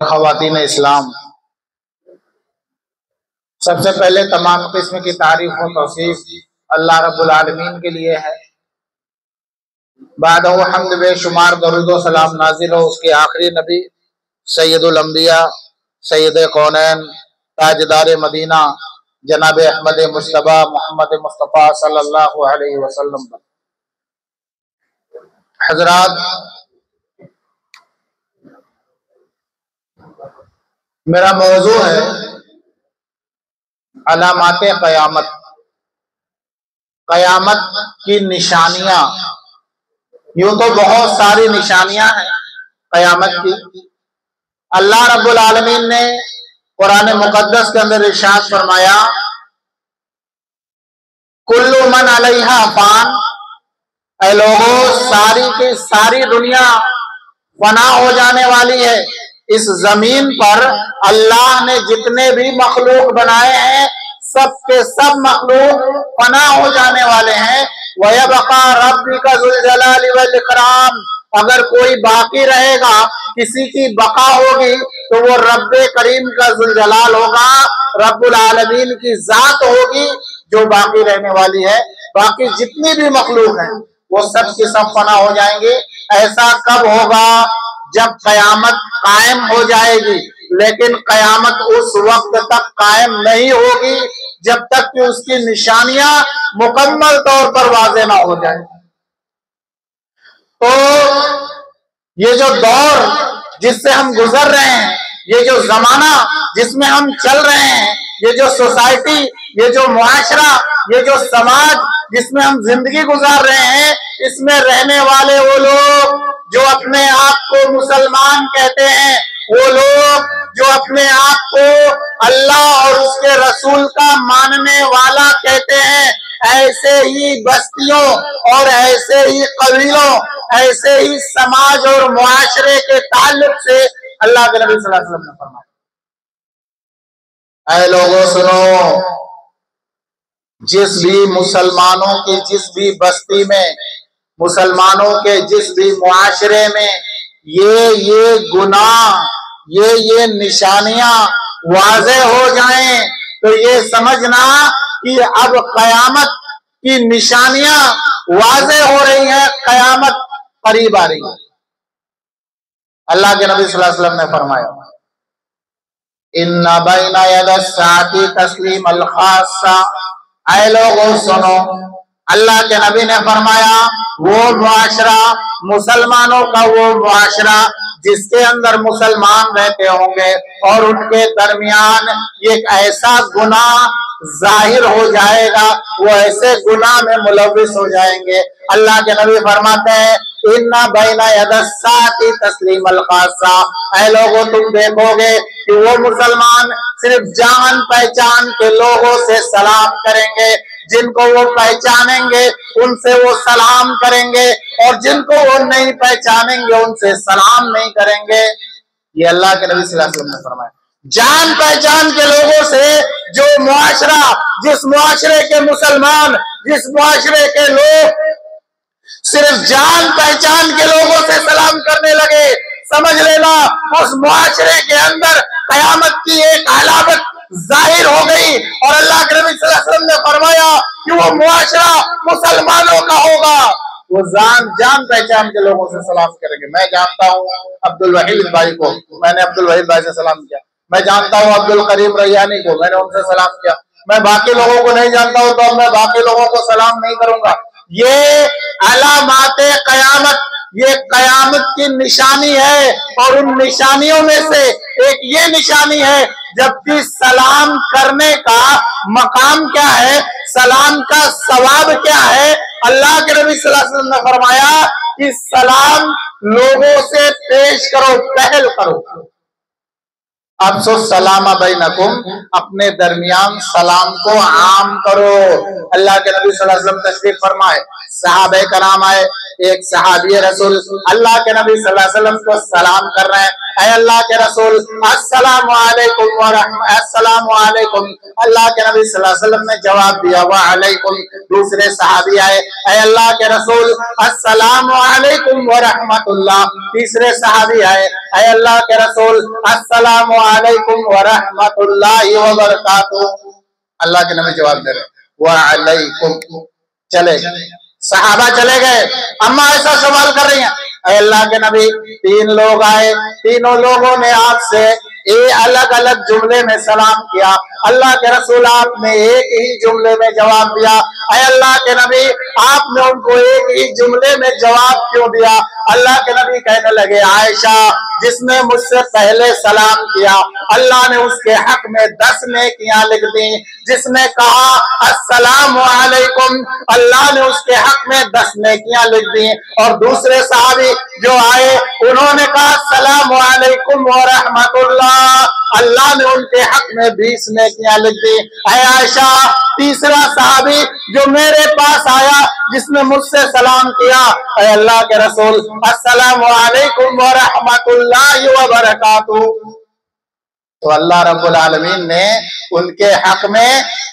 خواتین اسلام، سب سے پہلے تمام قسم کی تعریف و توصیف اللہ رب العالمین کے لیے ہے۔ بعد حمد بے شمار درود و سلام نازل ہو اس کے آخری نبی سید الانبیاء، سید کونین، تاجدار مدینہ جناب احمد مصطفیٰ محمد مصطفیٰ صلی اللہ علیہ وسلم۔ حضرات، میرا موضوع ہے علامات قیامت، قیامت کی نشانیاں۔ یوں تو بہت ساری نشانیاں ہیں قیامت کی۔ اللہ رب العالمین نے قرآن مقدس کے اندر ارشاد فرمایا، کل من علیہا فان، اے لوگوں ساری کی ساری دنیا فنا ہو جانے والی ہے۔ اس زمین پر اللہ نے جتنے بھی مخلوق بنائے ہیں سب کے سب مخلوق فنا ہو جانے والے ہیں۔ وَيَبْقَى رَبِّكَ ذُو الْجَلَالِ وَالْإِكْرَامِ، اگر کوئی باقی رہے گا، کسی کی بقا ہوگی تو وہ رب کریم کا ذوالجلال ہوگا، رب العالمین کی ذات ہوگی جو باقی رہنے والی ہے۔ باقی جتنی بھی مخلوق ہیں وہ سب کی سب فنا ہو جائیں گے۔ ایسا کب ہوگا؟ جب قیامت قائم ہو جائے گی، لیکن قیامت اس وقت تک قائم نہیں ہوگی جب تک کہ اس کی نشانیاں مکمل طور پر واضح نہ ہو جائیں۔ تو یہ جو دور جس سے ہم گزر رہے ہیں، یہ جو زمانہ جس میں ہم چل رہے ہیں، یہ جو سوسائٹی، یہ جو معاشرہ، یہ جو سماج جس میں ہم زندگی گزار رہے ہیں، اس میں رہنے والے وہ لوگ جو اپنے آپ کو مسلمان کہتے ہیں، وہ لوگ جو اپنے آپ کو اللہ اور اس کے رسول کا ماننے والا کہتے ہیں، ایسے ہی بستیوں اور ایسے ہی قبیلوں، ایسے ہی سماج اور معاشرے کے تعلق سے اللہ کے نبی صلی اللہ علیہ وسلم نے فرمایا، اے لوگوں سنو، جس بھی مسلمانوں کی جس بھی بستی میں، مسلمانوں کے جس بھی معاشرے میں یہ گناہ، یہ نشانیاں واضح ہو جائیں تو یہ سمجھنا کہ اب قیامت کی نشانیاں واضح ہو رہی ہیں، قیامت قریب آ رہی ہے۔ اللہ کے نبی صلی اللہ علیہ وسلم نے فرمایا، ان بین ید الساعۃ تسلیم الخاصہ، اے لوگوں سنو، اللہ کے نبی نے فرمایا وہ معاشرہ، مسلمانوں کا وہ معاشرہ جس کے اندر مسلمان رہتے ہوں گے اور ان کے درمیان ایک ایسا گناہ ظاہر ہو جائے گا، وہ ایسے گناہ میں ملوث ہو جائیں گے۔ اللہ کے نبی فرماتے ہیں ان بین ید الساعۃ تسلیم الخاصہ، اے لوگوں تم دیکھو گے کہ وہ مسلمان صرف جان پہچان کے لوگوں سے سلام کریں گے، جن کو وہ پہچانیں گے ان سے وہ سلام کریں گے، اور جن کو وہ نہیں پہچانیں گے ان سے سلام نہیں کریں گے۔ یہ اللہ کے نبی صلی اللہ علیہ وسلم نے فرمایا۔ جان پہچان کے لوگوں سے جو معاشرہ، جس معاشرے کے مسلمان، جس معاشرے کے لوگ صرف جان پہچان کے لوگوں سے سلام کرنے لگے، سمجھ لینا اس معاشرے کے اندر قیامت کی ایک علامت ظاہر ہو گئی، اور اللہ کے نبی صلی اللہ علیہ وسلم نے فرمایا کہ وہ معاشرہ مسلمانوں کا ہوگا، وہ جان پہچان کے لوگوں سے سلام کریں گے۔ میں جانتا ہوں عبد الوحید بھائی کو، میں نے عبد الوحید بھائی سے سلام کیا۔ میں جانتا ہوں عبد القریم ریانی کو، میں نے ان سے سلام کیا۔ میں باقی لوگوں کو نہیں جانتا ہوں تو میں باقی لوگوں کو سلام نہیں کروں گا۔ یہ علامات قیامت، یہ قیامت کی نشانی ہے، اور ان نشانیوں میں سے ایک یہ نشانی ہے جبکہ سلام کرنے کا مقام کیا ہے، سلام کا ثواب کیا ہے۔ اللہ کے نبی صلی اللہ علیہ وسلم نے فرمایا کہ سلام لوگوں سے پیش کرو، پہل کرو۔ افسوس سلام بینکم، اپنے درمیان سلام کو عام کرو۔ اللہ کے نبی صلی اللہ علیہ وسلم تشریف فرمائے، صحابہ کرام آئے، ایک صحابی رسول اللہ کے نبی صلی اللہ علیہ وسلم کو سلام کر رہے ہیں۔ اے اللہ کے رسول السلام علیکم السلام علیکم. اللہ کے نبی صلی اللہ علیہ وسلم نے جواب دیا وعلیکم. دوسرے صحابی آئے اے اللہ کے رسول السلام علیکم ورحمۃ اللہ. تیسرے صحابی آئے اے اللہ کے رسول السلام علیکم ورحمۃ اللہ وبرکاتہ. اللہ کے نبی جواب دے رہے وعلیکم. چلے گئے صحابہ چلے گئے. اما ایسا سوال کر رہی ہیں اے اللہ کے نبی تین لوگ آئے, تینوں لوگوں نے آپ سے الگ الگ جملے میں سلام کیا. اللہ کے رسول آپ نے ایک ہی جملے میں جواب دیا. اے اللہ کے نبی آپ نے ان کو ایک ہی جملے میں جواب کیوں دیا؟ اللہ کے نبی کہنے لگے عائشہ جس نے مجھ سے پہلے سلام کیا اللہ نے اس کے حق میں 10 نیکیاں لکھ دی. جس نے کہا السلام علیکم اللہ نے اس کے حق میں 10 نیکیاں لکھ دی. اور دوسرے صحابی جو آئے انہوں نے کہا السلام علیکم ورحمۃ اللہ اللہ نے ان کے حق میں 20 نیکیاں لکھ دی. اے عائشہ تیسرا صحابی جو میرے پاس آیا جس نے مجھ سے سلام کیا اے اللہ کے رسول السلام علیکم ورحمۃ اللہ وبرکاتہ. تو اللہ رب العالمین نے ان کے حق میں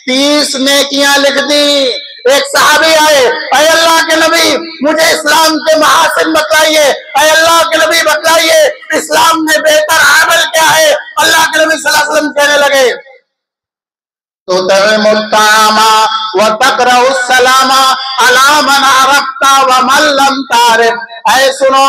30 نیکیاں لکھ دی. ایک صحابی آئے اے اللہ کے نبی مجھے اسلام کے محاسن بتلائیے. اے اللہ کے نبی بتلائیے اسلام میں بہتر عمل کیا ہے؟ اللہ کے نبی صلی اللہ علیہ وسلم کہنے لگے تطعم الطعام وتقرأ السلام على من عرفت ومن لم تعرف. اے سنو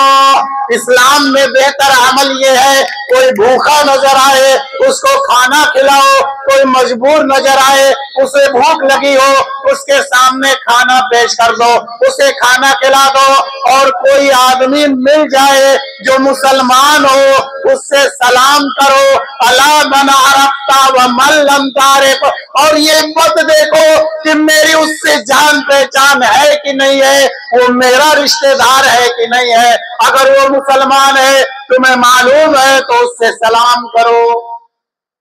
اسلام میں بہتر عمل یہ ہے کوئی بھوکا نظر آئے اس کو کھانا کھلاؤ, کوئی مجبور نظر آئے اسے بھوک لگی ہو اس کے سامنے کھانا پیش کر دو, اسے کھانا کھلا دو. اور کوئی آدمی مل جائے جو مسلمان ہو اس سے سلام کرو علی من عرفت ومن لم تعرف. اور یہ مت دیکھو کہ میری اس سے جان پہچان ہے کہ نہیں ہے, وہ میرا رشتہ دار ہے کہ نہیں ہے. اگر وہ مسلمان ہے تمہیں معلوم ہے تو اس سے سلام کرو.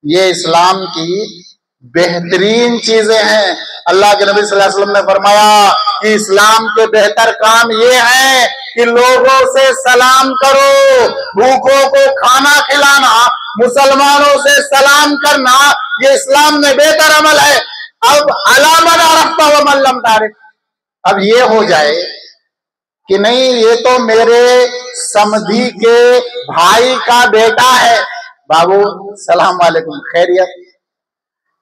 یہ اسلام کی بہترین چیزیں ہیں. اللہ کے نبی صلی اللہ علیہ وسلم نے فرمایا کہ اسلام کے بہتر کام یہ ہیں کہ لوگوں سے سلام کرو, بھوکوں کو کھانا کھلانا, مسلمانوں سے سلام کرنا, یہ اسلام میں بہتر عمل ہے. اب علی من عرفت ومن لم تعرف, اب یہ ہو جائے کہ نہیں یہ تو میرے سمدھی کے بھائی کا بیٹا ہے, بابو السلام علیکم خیریت,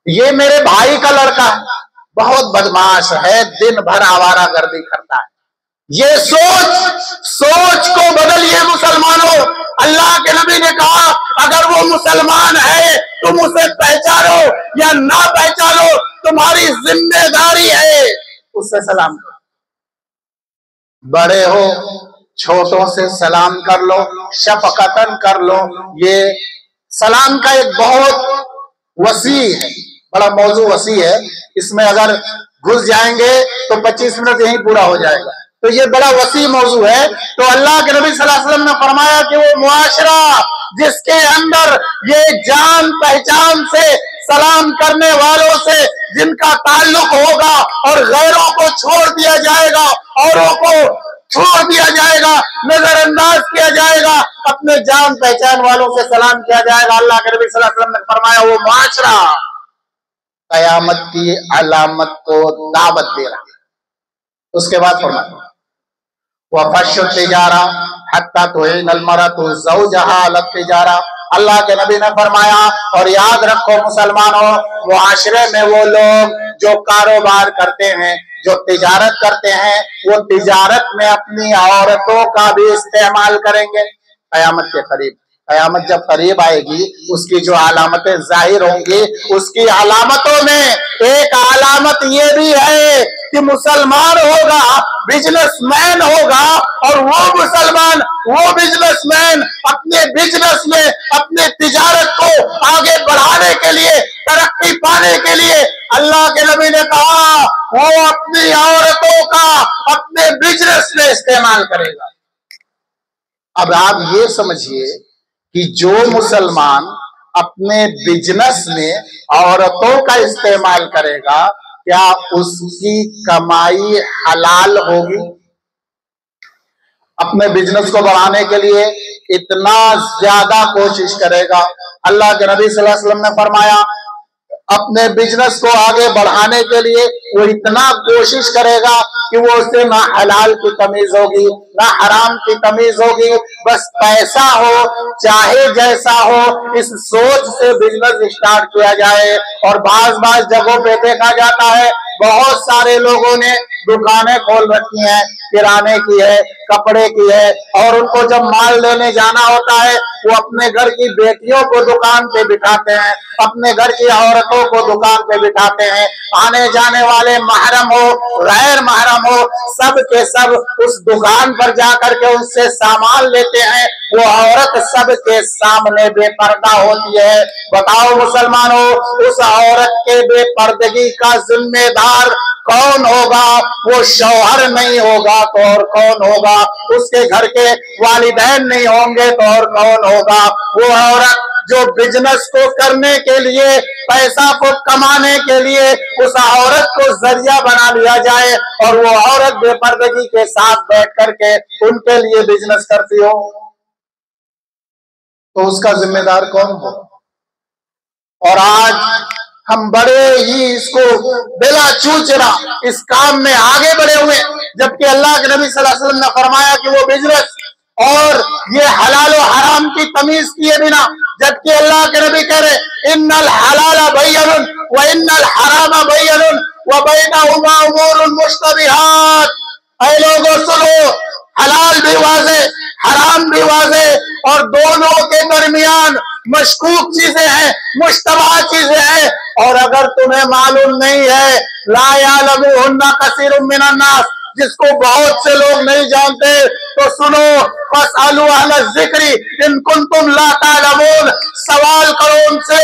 یہ میرے بھائی کا لڑکا ہے, بہت بدماش ہے, دن بھر آوارہ گردی کرتا ہے. یہ سوچ کو بدلیے مسلمانوں. اللہ کے نبی نے کہا اگر وہ مسلمان ہے تم اسے پہچانو یا نہ پہچانو تمہاری ذمہ داری ہے اس سے سلام کرو. بڑے ہو چھوٹوں سے سلام کر لو, شفقتاً کر لو. یہ سلام کا ایک بہت وسیع ہے, بڑا موضوع وسیع ہے. اس میں اگر گھس جائیں گے تو 25 منٹ یہیں پورا ہو جائے گا. تو یہ بڑا وسیع موضوع ہے. تو اللہ کے نبی صلی اللہ علیہ وسلم نے فرمایا کہ وہ معاشرہ جس کے اندر یہ جان پہچان سے سلام کرنے والوں سے جن کا تعلق ہوگا اور غیروں کو چھوڑ دیا جائے گا, اوروں کو چھوڑ دیا جائے گا, نظر انداز کیا جائے گا, اپنے جان پہچان والوں سے سلام کیا جائے گا. اللہ کے نبی صلی اللہ علیہ وسلم نے فرمایا وہ معاشرہ قیامت کی علامت کو دعوت دے رہا ہے. اس کے بعد فرمایا وَفَشُّ التِّجَارَةَ حَتَّى تُعِينَ الْمَرْأَةُ زَوْجَهَا عَلَى التِّجَارَةِ. اللہ کے نبی نے فرمایا اور یاد رکھو مسلمانوں, معاشرے میں وہ لوگ جو کاروبار کرتے ہیں, جو تجارت کرتے ہیں, وہ تجارت میں اپنی عورتوں کا بھی استعمال کریں گے. قیامت کے قریب, قیامت جب قریب آئے گی اس کی جو علامتیں ظاہر ہوں گی, اس کی علامتوں میں ایک علامت یہ بھی ہے کہ مسلمان ہوگا, بزنس مین ہوگا, اور وہ مسلمان وہ بزنس مین اپنے بزنس میں اپنے تجارت کو آگے بڑھانے کے لیے, ترقی پانے کے لیے, اللہ کے نبی نے کہا وہ اپنی عورتوں کا اپنے بزنس میں استعمال کرے گا. اب آپ یہ سمجھیے کہ جو مسلمان اپنے بزنس میں عورتوں کا استعمال کرے گا کیا اس کی کمائی حلال ہوگی؟ اپنے بزنس کو بڑھانے کے لیے اتنا زیادہ کوشش کرے گا. اللہ کے نبی صلی اللہ علیہ وسلم نے فرمایا اپنے بزنس کو آگے بڑھانے کے لیے وہ اتنا کوشش کرے گا کہ وہ اسے نہ حلال کی تمیز ہوگی نہ حرام کی تمیز ہوگی، بس پیسہ ہو چاہے جیسا ہو، اس سوچ سے بزنس اسٹارٹ کیا جائے. اور بعض جگہوں پہ دیکھا جاتا ہے بہت سارے لوگوں نے دکانیں کھول رکھی ہیں، کرانے کی ہے، کپڑے کی ہے، اور ان کو جب مال لینے جانا ہوتا ہے وہ اپنے گھر کی بیٹیوں کو دکان پہ بٹھاتے ہیں، اپنے گھر کی عورتوں کو دکان پہ بٹھاتے ہیں. آنے جانے والے محرم ہو غیر محرم ہو سب کے سب اس دکان پر جا کر کے ان سے سامان لیتے ہیں. وہ عورت سب کے سامنے بے پردہ ہوتی ہے. بتاؤ مسلمانوں، اس عورت کے بے پردگی کا ذمہ دار کون ہوگا؟ وہ شوہر نہیں ہوگا تو اور کون ہوگا؟ اس کے گھر کے والدین نہیں ہوں گے تو اور کون ہوگا؟ وہ عورت جو بزنس کو کرنے کے لیے، پیسہ کو کمانے کے لیے اس عورت کو ذریعہ بنا لیا جائے اور وہ عورت بے پردگی کے ساتھ بیٹھ کر کے ان کے لیے بزنس کرتی ہو، تو اس کا ذمہ دار کون ہو؟ اور آج ہم بڑے ہی اس کو بلا چوچرا اس کام میں آگے بڑھے ہوئے، جبکہ اللہ کے نبی صلی اللہ علیہ وسلم نے فرمایا کہ وہ بزنس اور یہ حلال و حرام کی تمیز کیے بنا، جبکہ اللہ کے نبی کہہ رہے ان الحلال بین وان الحرام بین وبینہما امور مشتبہات. اے لوگوں سنو، حلال بھی واضح حرام بھی واضح، اور دونوں کے درمیان مشکوک چیزیں ہیں، مشتبہ چیزیں ہیں. اور اگر تمہیں معلوم نہیں ہے لا یعلمہن کثیر من الناس، جس کو بہت سے لوگ نہیں جانتے، تو سنو فاسألوا اہل الذکر ان کنتم لا تعلمون، سوال کرو ان سے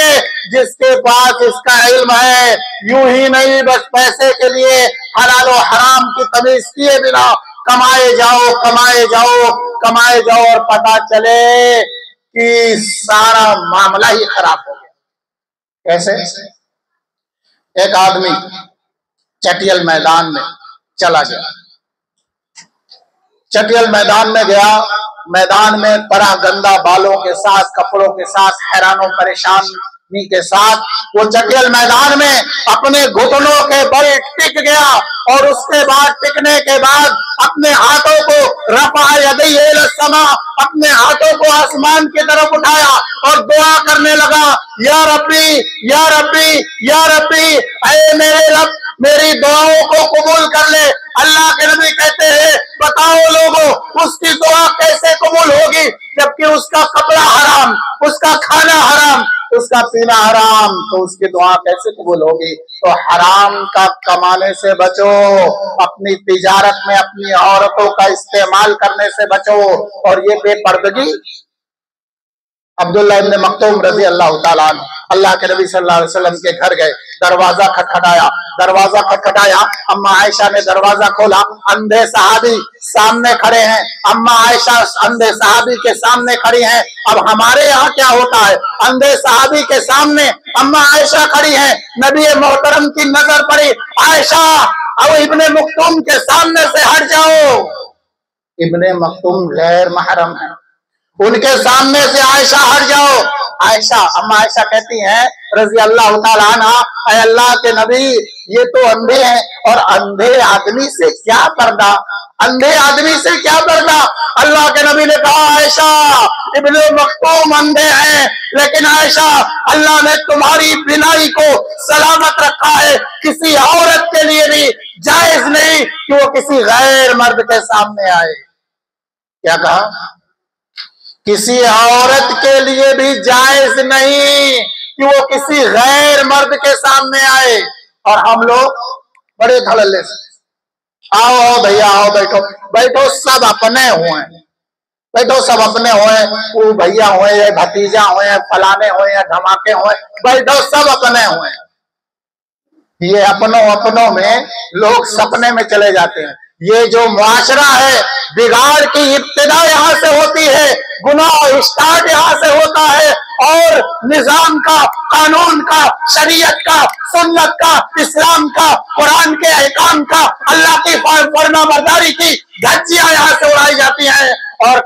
جس کے پاس اس کا علم ہے. یوں ہی نہیں بس پیسے کے لیے حلال و حرام کی تمیز کیے بنا کمائے جاؤ کمائے جاؤ کمائے جاؤ اور پتہ چلے کہ سارا معاملہ ہی خراب ہو گیا. کیسے؟ ایک آدمی چٹیل میدان میں چلا گیا، چٹیل میدان میں گیا، میدان میں پڑا گندا بالوں کے ساتھ، کپڑوں کے ساتھ، حیران و پریشانی کے ساتھ وہ چٹیل میدان میں اپنے گھٹنوں کے بل ٹک گیا، اور اس کے بعد ٹکنے کے بعد اپنے ہاتھوں کو رفع یدیہ الی السماء، اپنے ہاتھوں کو آسمان کی طرف اٹھایا اور دعا کرنے لگا یا ربی یا ربی یا ربی، اے میرے رب میری دعاؤں کو قبول کر لے. اللہ کے نبی کہتے ہیں بتاؤ لوگوں اس کی دعا کیسے قبول ہوگی جبکہ اس کا کپڑا حرام، اس کا کھانا حرام، اس کا پینا حرام، تو اس کی دعا کیسے قبول ہوگی؟ تو حرام کا کمانے سے بچو، اپنی تجارت میں اپنی عورتوں کا استعمال کرنے سے بچو. اور یہ بے پردگی، عبداللہ ابن مکتوم رضی اللہ تعالیٰ عنہ اللہ کے نبی صلی اللہ علیہ وسلم کے گھر گئے، دروازہ کھٹکھٹایا، اما عائشہ نے دروازہ کھولا، اندھے صحابی سامنے کھڑے ہیں، اما عائشہ اندھے صحابی کے سامنے کھڑی ہیں. اب ہمارے یہاں کیا ہوتا ہے، اندھے صحابی کے سامنے اما عائشہ کھڑی ہیں، نبی محترم کی نظر پڑی، عائشہ اب ابن مکتوم کے سامنے سے ہٹ جاؤ. ابن مکتوم غیر محرم ہے، ان کے سامنے سے عائشہ ہٹ جاؤ. عائشہ اما عائشہ کہتی ہیں رضی اللہ تعالیٰ عنہ اے اللہ کے نبی یہ تو اندھے ہیں، اور اندھے آدمی سے کیا پردہ، اندھے آدمی سے کیا پردہ. اللہ کے نبی نے کہا عائشہ ابن مکتوم اندھے ہیں، لیکن عائشہ اللہ نے تمہاری بینائی کو سلامت رکھا ہے، کسی عورت کے لیے بھی جائز نہیں کہ وہ کسی غیر مرد کے سامنے آئے. کیا کہا؟ کسی عورت کے لیے بھی جائز نہیں کہ وہ کسی غیر مرد کے سامنے آئے. اور ہم لوگ بڑے دھڑلے سے آؤ بھیا آؤ بیٹھو سب اپنے ہوئے، بیٹھو سب اپنے ہوئے، وہ بھیا ہوئے یا بھتیجا ہوئے یا فلانے ہوئے یا دھماکے ہوئے، بیٹھو سب اپنے ہوئے. یہ اپنوں میں لوگ سپنے میں چلے جاتے ہیں. یہ جو معاشرہ ہے بگاڑ کی ابتدا یہاں سے ہوتی ہے، گناہ اسٹارٹ یہاں سے ہوتا ہے، اور اور نظام کا، قانون کا، شریعت کا، سنت کا، اسلام کا، قرآن کے احکام کا، اللہ کی فرما برداری کی دھجیاں یہاں سے اڑائی جاتی ہیں، اور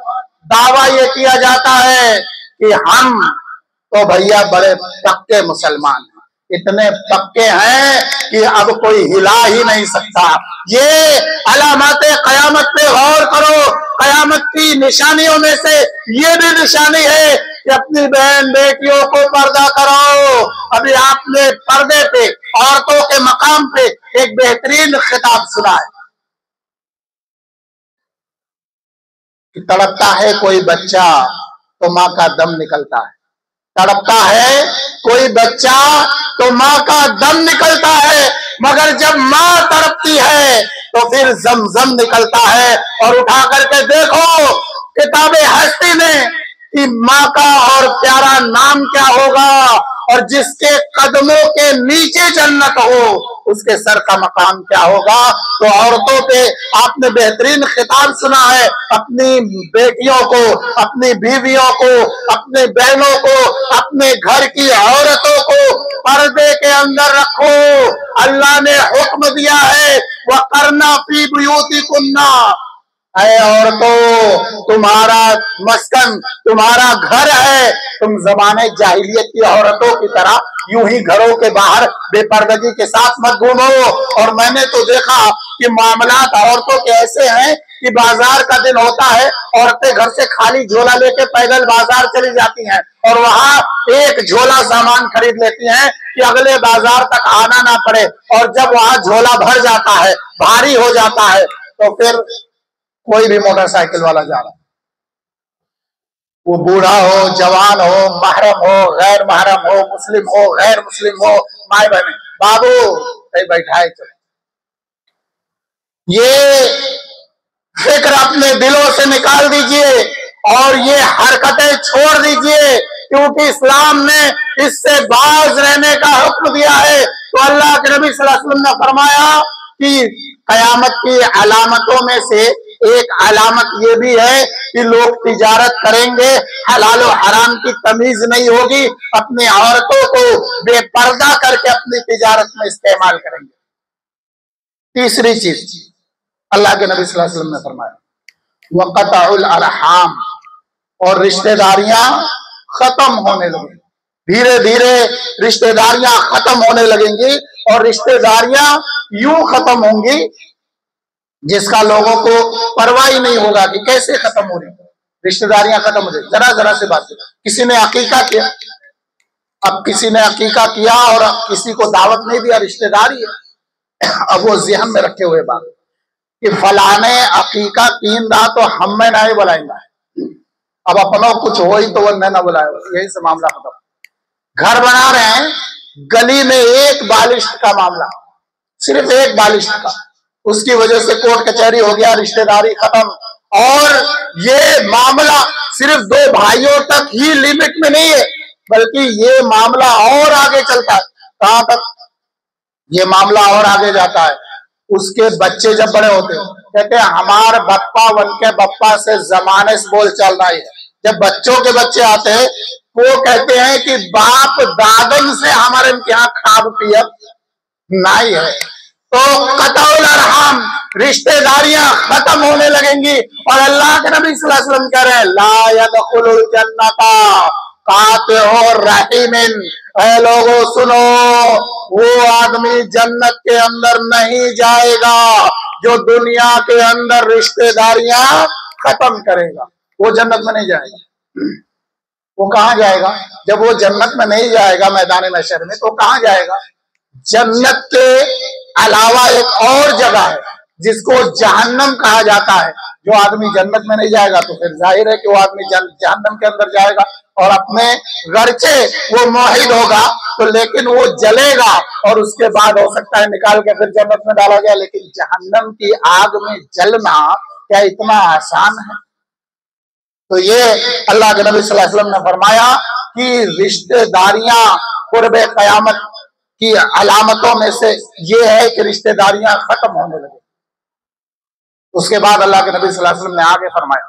دعویٰ یہ کیا جاتا ہے کہ ہم تو بھیا بڑے پکے مسلمان ہیں، اتنے پکے ہیں کہ اب کوئی ہلا ہی نہیں سکتا۔ یہ علامات قیامت پہ غور کرو، قیامت کی نشانیوں میں سے یہ بھی نشانی ہے کہ اپنی بہن بیٹیوں کو پردہ کراؤ۔ ابھی آپ نے پردے پہ عورتوں کے مقام پہ ایک بہترین خطاب سنا ہے کہ تڑپتا ہے کوئی بچہ تو ماں کا دم نکلتا ہے، تڑپتا ہے کوئی بچہ تو ماں کا دم نکلتا ہے، مگر جب ماں تڑپتی ہے تو پھر زمزم نکلتا ہے۔ اور اٹھا کر کے دیکھو کتاب ہستی میں کہ ماں کا اور پیارا نام کیا ہوگا، اور جس کے قدموں کے نیچے جنت ہو اس کے سر کا مقام کیا ہوگا۔ تو عورتوں پہ آپ نے بہترین خطاب سنا ہے، اپنی بیٹیوں کو، اپنی بیویوں کو، اپنے بہنوں کو، اپنے گھر کی عورتوں کو پردے کے اندر رکھو۔ اللہ نے حکم دیا ہے وَقَرْنَا فِي بُيُوتِكُنَّ، اے عورتوں تمہارا مسکن، تمہارا گھر ہے، تم زمانے جاہلیت کی عورتوں کی طرح یوں ہی گھروں کے باہر بے پردگی کے ساتھ مت گھومو۔ اور میں نے تو دیکھا کہ معاملات عورتوں کے ایسے ہیں کہ بازار کا دن ہوتا ہے، عورتیں گھر سے خالی جھولا لے کے پیدل بازار چلی جاتی ہیں اور وہاں ایک جھولا سامان خرید لیتی ہیں کہ اگلے بازار تک آنا نہ پڑے، اور جب وہاں جھولا بھر جاتا ہے، بھاری ہو جاتا ہے، تو پھر کوئی بھی موٹر سائیکل والا جا رہا ہے، وہ بوڑھا ہو، جوان ہو، محرم ہو، غیر محرم ہو، مسلم ہو، غیر مسلم ہو، مائے بہن، بابو کہیں بیٹھائے چلو، یہ فکر اپنے دلوں سے نکال دیجئے اور یہ حرکتیں چھوڑ دیجئے، کیونکہ اسلام نے اس سے باز رہنے کا حکم دیا ہے۔ تو اللہ کے نبی صلی اللہ علیہ وسلم نے فرمایا کہ قیامت کی علامتوں میں سے ایک علامت یہ بھی ہے کہ لوگ تجارت کریں گے، حلال و حرام کی تمیز نہیں ہوگی، اپنی عورتوں کو بے پردہ کر کے اپنی تجارت میں استعمال کریں گے۔ تیسری چیز اللہ کے نبی صلی اللہ علیہ وسلم نے فرمایا وَقَطَعُ الْأَرْحَامِ، اور رشتہ داریاں ختم ہونے لگیں، دھیرے دھیرے رشتہ داریاں ختم ہونے لگیں گی، اور رشتہ داریاں یوں ختم ہوں گی جس کا لوگوں کو پرواہ ہی نہیں ہوگا کہ کیسے ختم ہو رہی رشتہ داریاں ختم ہو جائیں۔ ذرا سے بات ہے، کسی نے عقیقہ کیا، اب کسی نے عقیقہ کیا اور کسی کو دعوت نہیں دیا، رشتہ داری ہے، اب وہ ذہن میں رکھے ہوئے بات کہ فلانے عقیقہ کین رہا تو ہم میں نہیں بلائیں گا، اب اپنا کچھ ہوئی تو وہ نہ بلائے، یہی سے معاملہ ختم۔ گھر بنا رہے ہیں، گلی میں ایک بالشت کا معاملہ، صرف ایک بالشت کا، اس کی وجہ سے کورٹ کچہری ہو گیا، رشتہ داری ختم، اور یہ معاملہ صرف دو بھائیوں تک ہی لمٹ میں نہیں ہے، بلکہ یہ معاملہ اور آگے چلتا ہے۔ کہاں تک یہ معاملہ اور آگے جاتا ہے؟ اس کے بچے جب بڑے ہوتے ہیں کہتے ہیں ہمار بپا ون کے بپا سے زمانے سے بول چل رہا ہے، جب بچوں کے بچے آتے ہیں وہ کہتے ہیں کہ باپ دادن سے ہمارے یہاں کھاب پیب نہیں ہے۔ تو قطع الارحام، رشتہ داریاں ختم ہونے لگیں گی، اور اللہ کے نبی صلی اللہ علیہ وسلم کہہ رہے ہیں لا يدخل الجنت قاطع رحم، اے لوگوں سنو، وہ آدمی جنت کے اندر نہیں جائے گا جو دنیا کے اندر رشتہ داریاں ختم کرے گا، وہ جنت میں نہیں جائے گا۔ وہ کہاں جائے گا؟ جب وہ جنت میں نہیں جائے گا میدان محشر میں، تو کہاں جائے گا؟ جنت کے علاوہ ایک اور جگہ ہے جس کو جہنم کہا جاتا ہے۔ جو آدمی جنت میں نہیں جائے گا تو پھر ظاہر ہے کہ وہ آدمی جہنم کے اندر جائے گا، اور اپنے گرچہ وہ موحد ہوگا تو لیکن وہ جلے گا، اور اس کے بعد ہو سکتا ہے نکال کے پھر جنت میں ڈالا جائے، لیکن جہنم کی آگ میں جلنا کیا اتنا آسان ہے؟ تو یہ اللہ کے نبی صلی اللہ علیہ وسلم نے فرمایا کہ رشتہ داریاں قرب قیامت کی علامتوں میں سے یہ ہے کہ رشتہ داریاں ختم ہونے لگے۔ اس کے بعد اللہ کے نبی صلی اللہ علیہ وسلم نے آگے فرمایا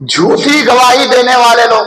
جھوٹی گواہی دینے والے لوگ،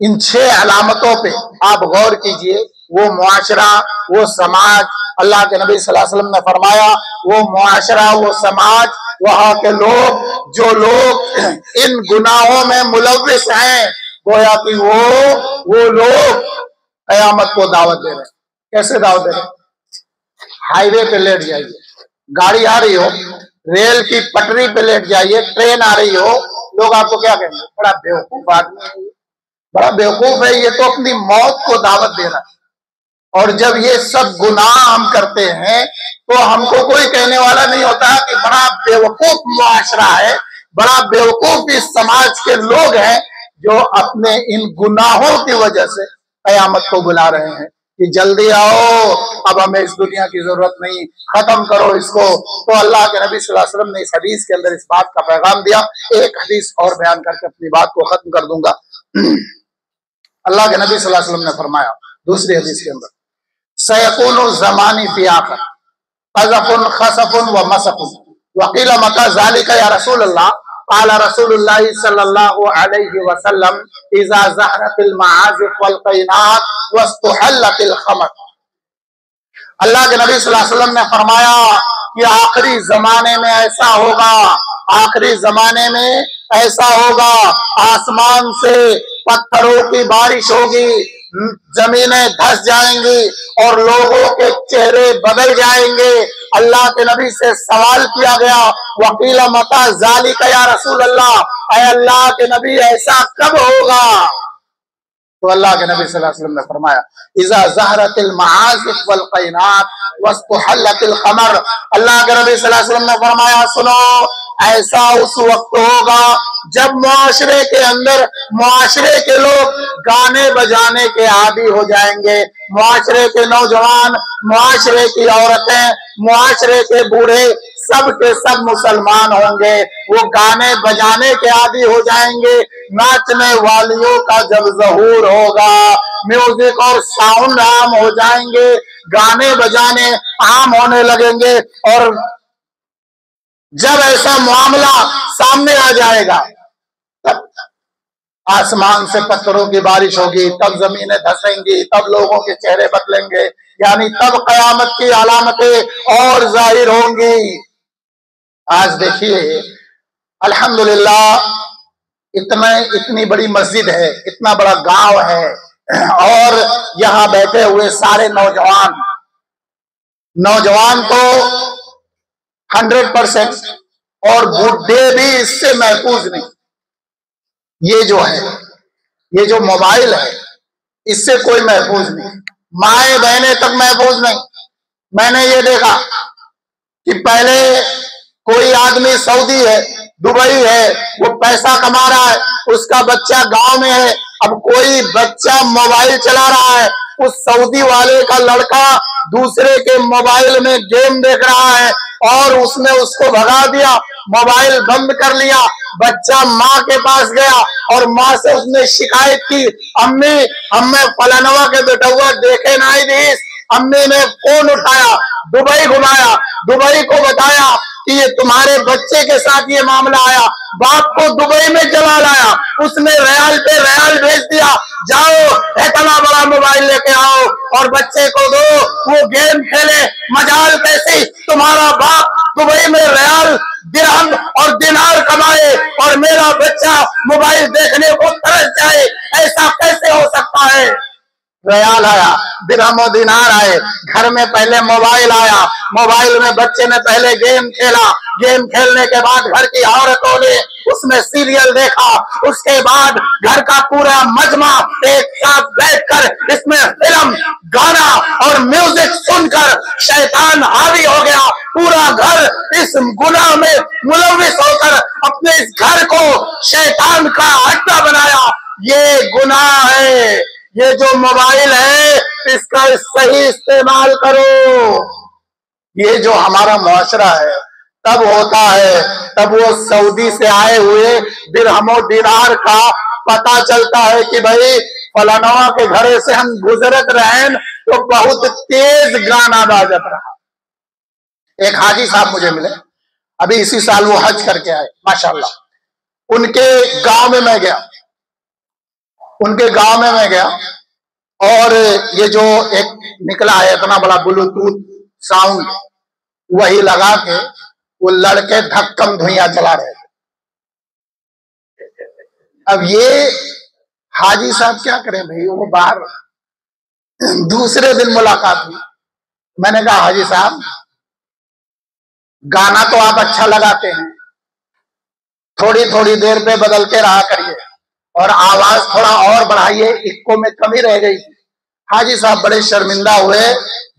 ان 6 علامتوں پہ آپ غور کیجئے. وہ معاشرہ، وہ سماج، اللہ کے نبی صلی اللہ علیہ وسلم نے فرمایا وہ معاشرہ، وہ سماج، وہاں کے لوگ، جو لوگ ان گناہوں میں ملوث ہیں، گویا کہ وہ لوگ قیامت کو دعوت دے رہے ہیں. کیسے دعوت دے رہے ہیں؟ ہائی وے پہ لیٹ جائیے، گاڑی آ رہی ہو، ریل کی پٹری پہ لیٹ جائیے، ٹرین آ رہی ہو، لوگ آپ کو کیا کہیں گے؟ بڑا بیوقوف آدمی ہے، بڑا بیوقوف ہے، یہ تو اپنی موت کو دعوت دے رہا ہے. اور جب یہ سب گناہ ہم کرتے ہیں تو ہم کو کوئی کہنے والا نہیں ہوتا کہ بڑا بیوقوف معاشرہ ہے، بڑا بیوقوف اس سماج کے لوگ ہیں جو اپنے ان گناہوں کی وجہ سے قیامت کو بلا رہے ہیں کہ جلدی آؤ، اب ہمیں اس دنیا کی ضرورت نہیں، ختم کرو اس کو. تو اللہ کے نبی صلی اللہ علیہ وسلم نے اس حدیث کے اندر اس بات کا پیغام دیا. ایک حدیث اور بیان کر کے اپنی بات کو ختم کر دوں گا. اللہ کے نبی صلی اللہ علیہ وسلم نے فرمایا دوسری حدیث کے اندر، سیکون الزمان فی آخر قذف خسف و مسف وقیل متی ذالک یا رسول اللہ، قال رسول اللہ صلی اللہ علیہ وسلم اذا ظہرت المعازف والقینات واستحلت الخمر. اللہ کے نبی صلی اللہ علیہ وسلم نے فرمایا کہ آخری زمانے میں ایسا ہوگا، آخری زمانے میں ایسا ہوگا، آسمان سے پتھروں کی بارش ہوگی، زمینیں دھس جائیں گی اور لوگوں کے چہرے بدل جائیں گے. اللہ کے نبی سے سوال کیا گیا، وقیل متی ذالک یا رسول اللہ، اے اللہ کے نبی ایسا کب ہوگا؟ تو اللہ کے نبی صلی اللہ علیہ وسلم نے فرمایا اذا ظہرت المعازف والقینات واستحلت الخمر. اللہ کے نبی صلی اللہ علیہ وسلم نے فرمایا سنو، ایسا اس وقت ہوگا جب معاشرے کے اندر معاشرے کے لوگ گانے بجانے کے عادی ہو جائیں گے، معاشرے کے نوجوان، معاشرے کی عورتیں، معاشرے کے بوڑھے سب کے سب مسلمان ہوں گے، وہ گانے بجانے کے عادی ہو جائیں گے. ناچنے والیوں کا جب ظہور ہوگا، میوزک اور ساؤنڈ عام ہو جائیں گے، گانے بجانے عام ہونے لگیں گے، اور جب ایسا معاملہ سامنے آ جائے گا تب آسمان سے پتھروں کی بارش ہوگی، تب زمینیں دھسیں گی، تب لوگوں کے چہرے بدلیں گے، یعنی تب قیامت کی علامتیں اور ظاہر ہوں گی. آج دیکھیے الحمدللہ اتنی بڑی مسجد ہے، اتنا بڑا گاؤں ہے، اور یہاں بیٹھے ہوئے سارے نوجوان تو 100% اور بوڑھے بھی اس سے محفوظ نہیں. یہ جو ہے، یہ جو موبائل ہے، اس سے کوئی محفوظ نہیں، مائیں بہنیں تک محفوظ نہیں. میں نے یہ دیکھا کہ پہلے کوئی آدمی سعودی ہے، دبئی ہے، وہ پیسہ کما رہا ہے، اس کا بچہ گاؤں میں ہے، اب کوئی بچہ موبائل چلا رہا ہے، اس سعودی والے کا لڑکا دوسرے کے موبائل میں گیم دیکھ رہا ہے اور اس نے اس کو بھگا دیا، موبائل بند کر لیا. بچہ ماں کے پاس گیا اور ماں سے اس نے شکایت کی، امی ہمیں فلانوا کے بیٹا ہوا دیکھے نہیں دیس. امی نے فون اٹھایا، دبئی گھمایا، دبئی کو بتایا کہ یہ تمہارے بچے کے ساتھ یہ معاملہ آیا. باپ کو دبئی میں جلا لایا، اس نے ریال پہ ریال بھیج دیا، جاؤ اتنا بڑا موبائل لے کے آؤ اور بچے کو دو، وہ گیم کھیلے. مجال کیسی، تمہارا باپ دبئی میں ریال، درہم اور دینار کمائے اور میرا بچہ موبائل دیکھنے کو ترس جائے، ایسا کیسے ہو سکتا ہے؟ ریال آیا، درہم و دینار آئے، گھر میں پہلے موبائل آیا، موبائل میں بچے نے پہلے گیم کھیلا، گیم کھیلنے کے بعد گھر کی عورتوں نے اس میں سیریل دیکھا، اس کے بعد گھر کا پورا مجمع ایک ساتھ بیٹھ کر اس میں فلم، گانا اور میوزک سن کر شیطان حاوی ہو گیا. پورا گھر اس گناہ میں ملوث ہو کر اپنے اس گھر کو شیطان کا اڈا بنایا. یہ گناہ ہے. یہ جو موبائل ہے اس کا صحیح استعمال کرو. یہ جو ہمارا معاشرہ ہے تب ہوتا ہے، تب وہ سعودی سے آئے ہوئے درہم و دینار کا پتا چلتا ہے کہ بھائی فلانوا کے گھر سے ہم گزرت رہے تو بہت تیز گانا باجت رہا. ایک حاجی صاحب مجھے ملے، ابھی اسی سال وہ حج کر کے آئے، ماشاءاللہ. ان کے گاؤں میں گیا، ان کے گاؤں میں گیا اور یہ جو ایک نکلا ہے اتنا بڑا بلوٹوتھ ساؤنڈ، وہی لگا کے وہ لڑکے دھکم دھویاں چلا رہے تھے۔ اب یہ حاجی صاحب کیا کریں بھائی، وہ باہر دوسرے دن ملاقات ہوئی، میں نے کہا حاجی صاحب گانا تو آپ اچھا لگاتے ہیں، تھوڑی تھوڑی دیر پہ بدلتے رہا کریے اور آواز تھوڑا اور بڑھائیے، اکو میں کمی رہ گئی تھی۔ حاجی صاحب بڑے شرمندہ ہوئے،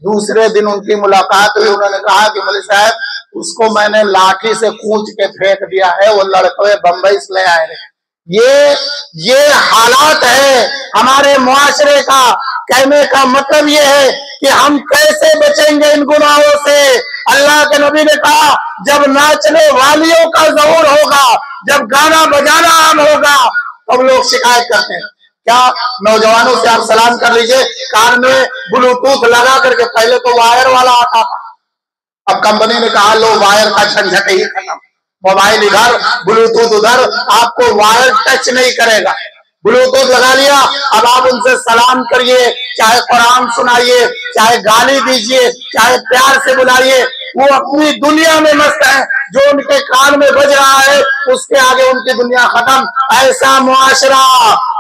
دوسرے دن ان کی ملاقات ہوئی، انہوں نے کہا کہ مولوی صاحب اس کو میں نے لاٹھی سے کھونچ کے پھینک دیا ہے، وہ لڑکے بمبئی سے لے آئے ہیں۔ یہ حالات ہے ہمارے معاشرے کا۔ کہنے کا مطلب یہ ہے کہ ہم کیسے بچیں گے ان گناہوں سے۔ اللہ کے نبی نے کہا جب ناچنے والیوں کا ظہور ہوگا، جب گانا بجانا عام ہوگا، تب لوگ شکایت کرتے ہیں۔ کیا نوجوانوں سے آپ سلام کر لیجئے، کان میں بلوٹوتھ لگا کر کے، پہلے تو وائر والا آتا تھا، اب کمپنی نے کہا لو وائر کا جھنجھٹ ہی ختم، موبائل ادھر بلوٹوتھ ادھر، آپ کو وائر ٹچ نہیں کرے گا، بلوٹوتھ لگا لیا، اب آپ ان سے سلام کریے، چاہے قرآن سنائیے، چاہے گالی دیجئے، چاہے پیار سے بلائیے، وہ اپنی دنیا میں مست ہیں، جو ان کے کان میں بج رہا ہے اس کے آگے ان کی دنیا ختم۔ ایسا معاشرہ،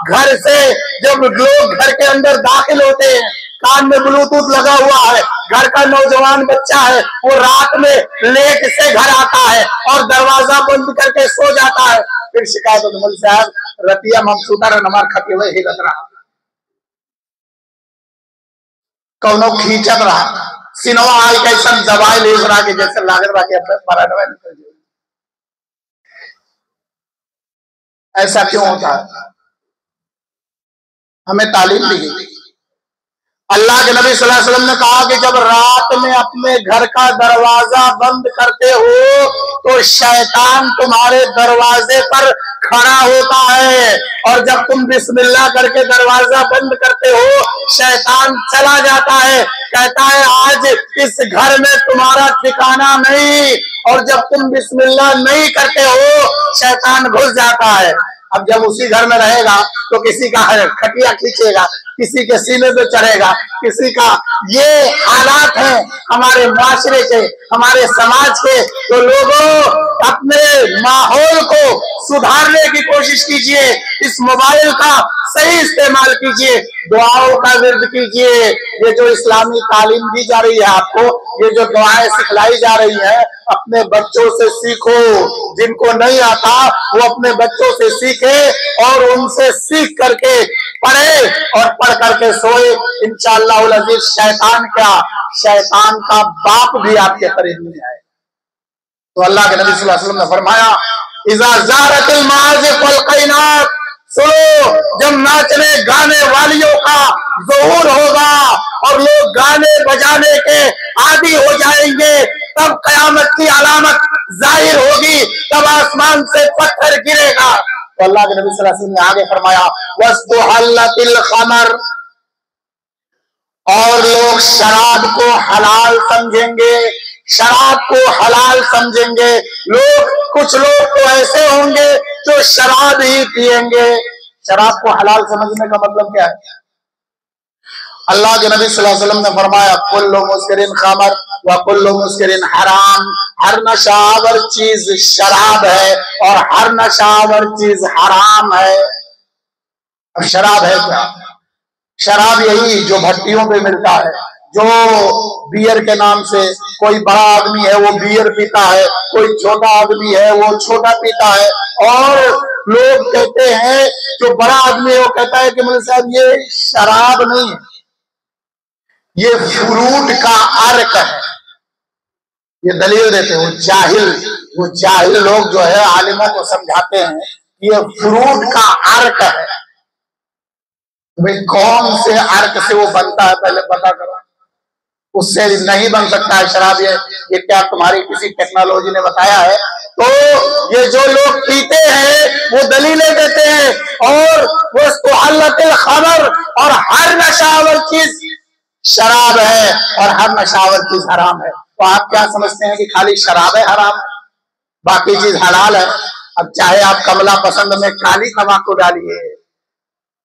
گھر سے جب لوگ گھر کے اندر داخل ہوتے ہیں، کان میں بلوٹوتھ لگا ہوا ہے، گھر کا نوجوان بچہ ہے، وہ رات میں لیٹ سے گھر آتا ہے اور دروازہ بند کر کے سو جاتا ہے، پھر شکایت ہوتی مول صاحب رتیا مبسوطہ رہا نمار کھتی ہوئے ہی لگ رہا کونو کھینچت رہا سینوا آئی کیسن دوائی لیز رہا کہ جیسے لاغر رہا کہ اپنے مرا دوائی نکل جائے۔ ایسا کیوں ہوتا ہے؟ ہمیں تعلیم دی گئی۔ اللہ کے نبی صلی اللہ علیہ وسلم نے کہا کہ جب رات میں اپنے گھر کا دروازہ بند کرتے ہو تو شیطان تمہارے دروازے پر کھڑا ہوتا ہے، اور جب تم بسم اللہ کر کے دروازہ بند کرتے ہو شیطان چلا جاتا ہے، کہتا ہے آج اس گھر میں تمہارا ٹھکانہ نہیں، اور جب تم بسم اللہ نہیں کرتے ہو شیطان گھس جاتا ہے۔ اب جب اسی گھر میں رہے گا تو کسی کا کھٹیا کھینچے گا، کسی کے سینے پہ چڑھے گا، کسی کا، یہ حالات ہیں ہمارے معاشرے کے، ہمارے سماج کے۔ تو لوگوں اپنے ماحول کو سدھارنے کی کوشش کیجئے، اس موبائل کا صحیح استعمال کیجئے، دعاؤں کا ورد کیجئے، یہ جو اسلامی تعلیم دی جا رہی ہے آپ کو، یہ جو دعائیں سکھلائی جا رہی ہیں اپنے بچوں سے سیکھو، جن کو نہیں آتا وہ اپنے بچوں سے سیکھے اور ان سے سیکھ کر کے پڑھے اور پڑھ کر کے سوئے، انشاءاللہ العزیز شیطان کیا، شیطان کا باپ بھی آپ کے قریب نہیں آئے۔ تو اللہ کے نبی صلی اللہ علیہ وسلم نے فرمایا اذا زارت المعازف والقینات، سنو جب ناچنے گانے والیوں کا ظہور ہوگا اور لوگ گانے بجانے کے عادی ہو جائیں گے، تب قیامت کی علامت ظاہر ہوگی، تب آسمان سے پتھر گرے گا۔ تو اللہ کے نبی صلی اللہ علیہ وسلم نے آگے فرمایا وَاسْتُحَلَّتِ الْخَمَرُ، اور لوگ شراب کو حلال سمجھیں گے، شراب کو حلال سمجھیں گے، کچھ لوگ تو ایسے ہوں گے جو شراب ہی پیئیں گے۔ شراب کو حلال سمجھنے کا مطلب کیا ہے؟ اللہ کے نبی صلی اللہ علیہ وسلم نے فرمایا کل مسکرن خمر وکل مسکرن حرام، ہر نشاور چیز شراب ہے اور ہر نشاور چیز حرام ہے۔ اب شراب ہے کیا؟ شراب یہی جو بھٹیوں پہ ملتا ہے، جو بیئر کے نام سے، کوئی بڑا آدمی ہے وہ بیئر پیتا ہے، کوئی چھوٹا آدمی ہے وہ چھوٹا پیتا ہے، اور لوگ کہتے ہیں جو بڑا آدمی ہے وہ کہتا ہے کہ مولوی صاحب یہ شراب نہیں ہے، یہ فروٹ کا عرق ہے۔ یہ دلیل دیتے ہیں وہ جاہل لوگ جو ہے عالموں کو سمجھاتے ہیں یہ فروٹ کا عرق ہے۔ بھئی کون سے عرق سے وہ بنتا ہے پہلے پتا کرو، اس سے نہیں بن سکتا ہے شراب، یہ کیا تمہاری کسی ٹیکنالوجی نے بتایا ہے؟ تو یہ جو لوگ پیتے ہیں وہ دلیلیں دیتے ہیں، اور وہ استحلت الخمر، اور ہر نشاور چیز شراب ہے اور ہر نشاور چیز حرام ہے۔ تو آپ کیا سمجھتے ہیں کہ خالی شراب ہے حرام، باقی چیز حلال ہے؟ اب چاہے آپ کملا پسند میں کالی تمباکو ڈالیے،